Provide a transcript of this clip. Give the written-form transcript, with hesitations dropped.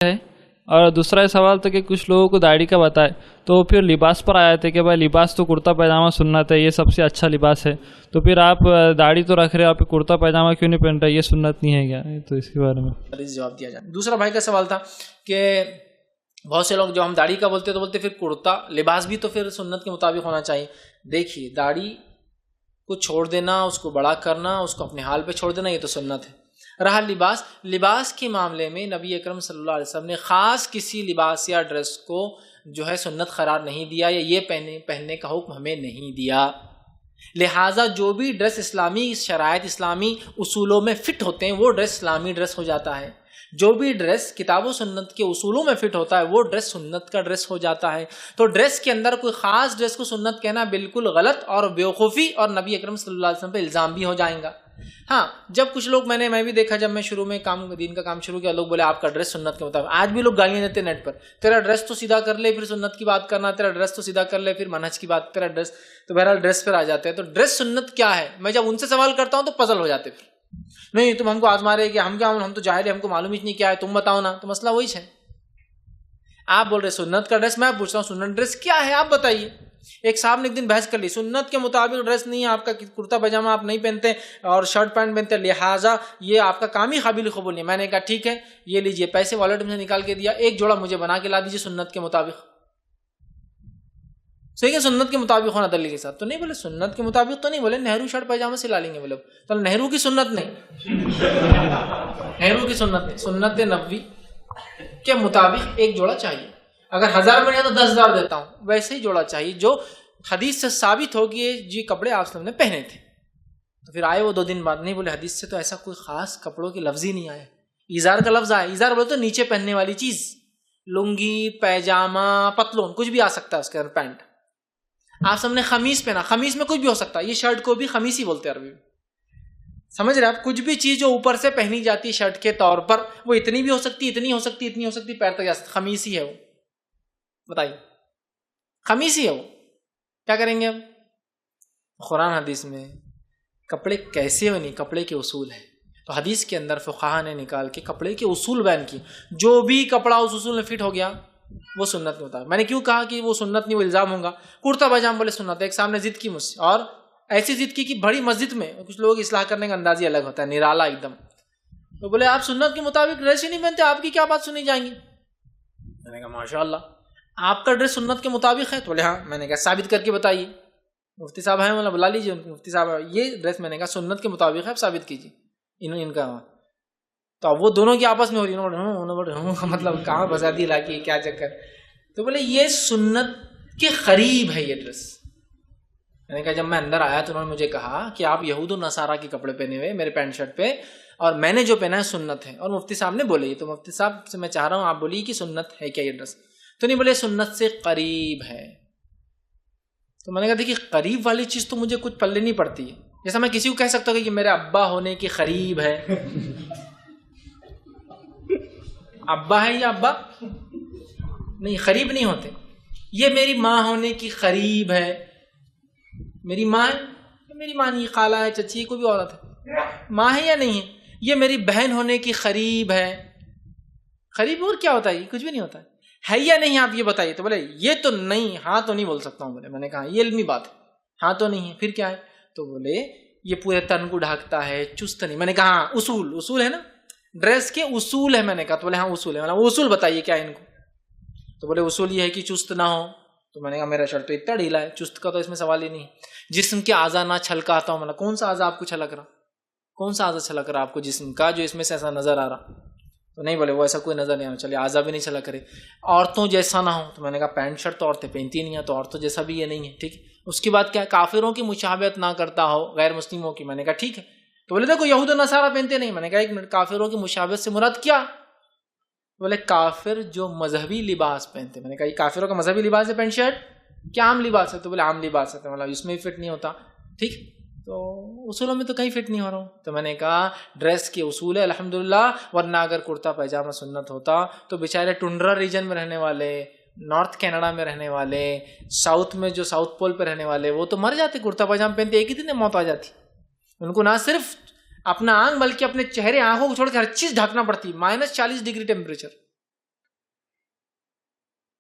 ہے. اور دوسرا سوال تھا کہ کچھ لوگوں کو داڑھی کا بتائے تو پھر لباس پر آیا تھے کہ بھائی لباس تو کرتا پائجامہ سنت ہے، یہ سب سے اچھا لباس ہے، تو پھر آپ داڑھی تو رکھ رہے ہو، آپ کرتا پائجامہ کیوں نہیں پہن رہے، یہ سنت نہیں ہے کیا؟ تو اس کے بارے میں جواب دیا جائے. دوسرا بھائی کا سوال تھا کہ بہت سے لوگ جو ہم داڑھی کا بولتے تو بولتے پھر کرتا لباس بھی تو پھر سنت کے مطابق ہونا چاہیے. دیکھیے داڑھی کو چھوڑ دینا، اس کو بڑا کرنا، اس کو اپنے حال پہ چھوڑ دینا، یہ تو سنت ہے. رہا لباس کے معاملے میں نبی اکرم صلی اللہ علیہ وسلم نے خاص کسی لباس یا ڈریس کو جو ہے سنت قرار نہیں دیا یا یہ پہننے کا حکم ہمیں نہیں دیا. لہٰذا جو بھی ڈریس اسلامی شرائط اسلامی اصولوں میں فٹ ہوتے ہیں وہ ڈریس اسلامی ڈریس ہو جاتا ہے. جو بھی ڈریس کتاب و سنت کے اصولوں میں فٹ ہوتا ہے وہ ڈریس سنت کا ڈریس ہو جاتا ہے. تو ڈریس کے اندر کوئی خاص ڈریس کو سنت کہنا بالکل غلط اور بیوقوفی اور نبی اکرم صلی اللہ علیہ وسلم پہ الزام بھی ہو جائیں گا. ہاں جب کچھ لوگ میں بھی دیکھا، جب میں شروع میں دین کا کام شروع کیا، لوگ بولے آپ کا ڈریس سنت کے مطابق. آج بھی لوگ گالیاں دیتے نیٹ پر، تیرا ڈریس تو سیدھا کر لے پھر سنت کی بات کرنا، تیرا ڈریس تو سیدھا کر لے پھر منہج کی بات، تیرا ڈریس. تو بہرحال ڈریس پر آ جاتے ہیں. تو ڈریس سنت کیا ہے، میں جب ان سے سوال کرتا ہوں تو پزل ہو جاتے. پھر نہیں تم ہم کو آزما رہے کہ ہم تو جاہل ہیں، ہم کو معلوم ہی نہیں کیا ہے، تم بتاؤ نا. تو مسئلہ وہی ہے. آپ بول رہے سنت کا ڈریس، میں پوچھتا ہوں سنت ڈریس کیا ہے آپ بتائیے. ایک صاحب نے ایک دن بحث کر لی، سنت کے مطابق ڈریس نہیں ہے آپ کا، کرتا پاجامہ آپ نہیں پہنتے اور شرٹ پینٹ پہنتے، لہٰذا یہ آپ کا کام ہی قابل قبول نہیں. میں نے کہا ٹھیک ہے یہ لیجئے، پیسے والیٹ میں سے نکال کے دیا، ایک جوڑا مجھے بنا کے لا دیجیے سنت کے مطابق. صحیح ہے سنت کے مطابق ہونا دلیل کے ساتھ. تو نہیں بولے سنت کے مطابق تو نہیں، بولے نہرو شرٹ پاجامہ سے لا لیں گے. بولے تو نہرو کی سنت نہیں، نہرو کی سنت نہیں، سنت نبوی کے مطابق ایک جوڑا چاہیے. اگر 1000 میں تو 10,000 دیتا ہوں، ویسے ہی جوڑا چاہیے جو حدیث سے ثابت ہو کہ جی کپڑے آپ وسلم نے پہنے تھے. تو پھر آئے وہ 2 دن بعد، نہیں بولے حدیث سے تو ایسا کوئی خاص کپڑوں کی لفظ ہی نہیں آیا. ایزار کا لفظ آیا، ایزار بولے تو نیچے پہننے والی چیز، لنگی پیجامہ پتلون کچھ بھی آ سکتا ہے اس کے اندر، پینٹ. آپ سب نے خمیس پہنا، خمیس میں کچھ بھی ہو سکتا ہے، یہ شرٹ کو بھی خمیس ہی بولتے ہیں عربی میں. سمجھ رہے آپ، کچھ بھی چیز جو اوپر سے پہنی جاتی ہے شرٹ کے طور پر، وہ اتنی بھی ہو سکتی، اتنی ہو سکتی، اتنی ہو سکتی، پیر تک جا سکتی، خمیس ہی ہے وہ. بتائیے خمیس ہی ہے وہ، کیا کریں گے اب؟ قرآن حدیث میں کپڑے کیسے ہو نہیں، کپڑے کے اصول ہیں. تو حدیث کے اندر فقہا نے نکال کے کپڑے کے اصول بیان کی، جو بھی کپڑا اس اصول میں فٹ ہو گیا وہ سنت میں ہوتا ہے. میں نے کیوں کہا کہ وہ سنت نہیں، وہ الزام ہوگا. کرتا پاجامہ بولے سنت ہے. ایک سامنے ضد کی مجھ سے، اور ایسی ضد کی کہ بڑی مسجد میں کچھ لوگ اصلاح کرنے کا انداز ہی الگ ہوتا ہے، نرالا ایک دم. تو بولے آپ سنت کے مطابق ڈریس ہی نہیں پہنتے، آپ کی کیا بات سنی جائیں گی. میں نے کہا ماشاء اللہ آپ کا ڈریس سنت کے مطابق ہے. تو بولے ہاں. میں نے کہا ثابت کر کے بتائیے. مفتی صاحب ہیں، مولانا بلا لیجیے مفتی صاحب، یہ ڈریس میں نے کہا سنت کے مطابق ہے، آپ ثابت کیجیے. ان کا تو اب وہ دونوں کی آپس میں ہو رہی ہے، مطلب کہاں بسا دی علاقے کیا چکر. تو بولے یہ سنت کے قریب ہے یہ ڈریس. میں نے کہا جب میں اندر آیا تو انہوں نے مجھے کہا کہ آپ یہود و نصارہ کے کپڑے پہنے ہوئے میرے پینٹ شرٹ پہ، اور میں نے جو پہنا ہے سنت ہے. اور مفتی صاحب نے بولے، تو مفتی صاحب سے میں چاہ رہا ہوں آپ بولیے کہ سنت ہے کیا یہ ڈریس. تو نہیں بولے سنت سے قریب ہے. تو میں نے کہا دیکھیے قریب والی چیز تو مجھے کچھ پلے نہیں پڑتی ہے. جیسا میں کسی کو کہہ سکتا ہوں کہ میرے ابا ہونے کے قریب ہے. ابا ہے یا ابا نہیں، قریب نہیں ہوتے. یہ میری ماں ہونے کی قریب ہے، میری ماں ہے، میری ماں نہیں، خالہ ہے، چچی ہے، کوئی بھی عورت ہے، ماں ہے یا نہیں ہے. یہ میری بہن ہونے کی قریب ہے. قریب اور کیا ہوتا ہے، یہ کچھ بھی نہیں ہوتا ہے یا نہیں آپ یہ بتائیے. تو بولے یہ تو نہیں، ہاں تو نہیں بول سکتا ہوں. بولے میں نے کہا یہ علمی بات ہے، ہاں تو نہیں ہے، پھر کیا ہے. تو بولے یہ پورے تن کو ڈھانکتا ہے، چست نہیں. میں نے کہا ہاں اصول ہے نا، ڈریس کے اصول ہے. میں نے کہا تو بولے ہاں اصول ہے. وہ اصول بتائیے کیا ان کو. تو بولے اصول یہ ہے کہ چست نہ ہو. تو میں نے کہا میرا شرٹ تو اتنا ڈھیلا ہے، چست کا تو اس میں سوال ہی نہیں. جسم کے اعضاء نہ چھلکاتا ہوں. مطلب کون سا اعضاء آپ کو چھلک رہا، کون سا اعضاء چھلک رہا آپ کو جسم کا جو اس میں سے ایسا نظر آ رہا. تو نہیں بولے وہ ایسا کوئی نظر نہیں آنا چلیے، اعضاء بھی نہیں چھلک کرے. عورتوں جیسا نہ ہو. تو میں نے کہا پینٹ شرٹ تو عورتیں پہنتی نہیں ہیں، تو عورتوں جیسا بھی یہ نہیں ہے. ٹھیک ہے. اس کی بات کیا ہے، کافروں کی مشابہت نہ کرتا ہو غیر مسلموں کی. میں نے کہا ٹھیک ہے. تو بولے دیکھو یہود و نصارہ پہنتے نہیں. میں نے کہا ایک منٹ، کافروں کی مشابہت سے مراد کیا. بولے کافر جو مذہبی لباس پہنتے. میں نے کہا یہ کافروں کا مذہبی لباس ہے پینٹ شرٹ، کیا عام لباس ہے. تو بولے عام لباس ہے، مطلب اس میں بھی فٹ نہیں ہوتا. ٹھیک، تو اصولوں میں تو کہیں فٹ نہیں ہو رہا ہوں. تو میں نے کہا ڈریس کے اصول ہے الحمدللہ، ورنہ اگر کرتا پائجامہ سنت ہوتا تو بیچارے ٹنڈرا ریجن میں رہنے والے، نارتھ کینیڈا میں رہنے والے، ساؤتھ میں جو ساؤتھ پول پہ رہنے والے، وہ تو مر جاتے کرتا پائجامہ پہنتے، ایک ہی دن میں موت آ جاتی. ان کو نہ صرف اپنا آنکھ بلکہ اپنے چہرے آنکھوں کو چھوڑ کے ہر چیز ڈھانکنا پڑتی. -40 ڈگری ٹیمپریچر.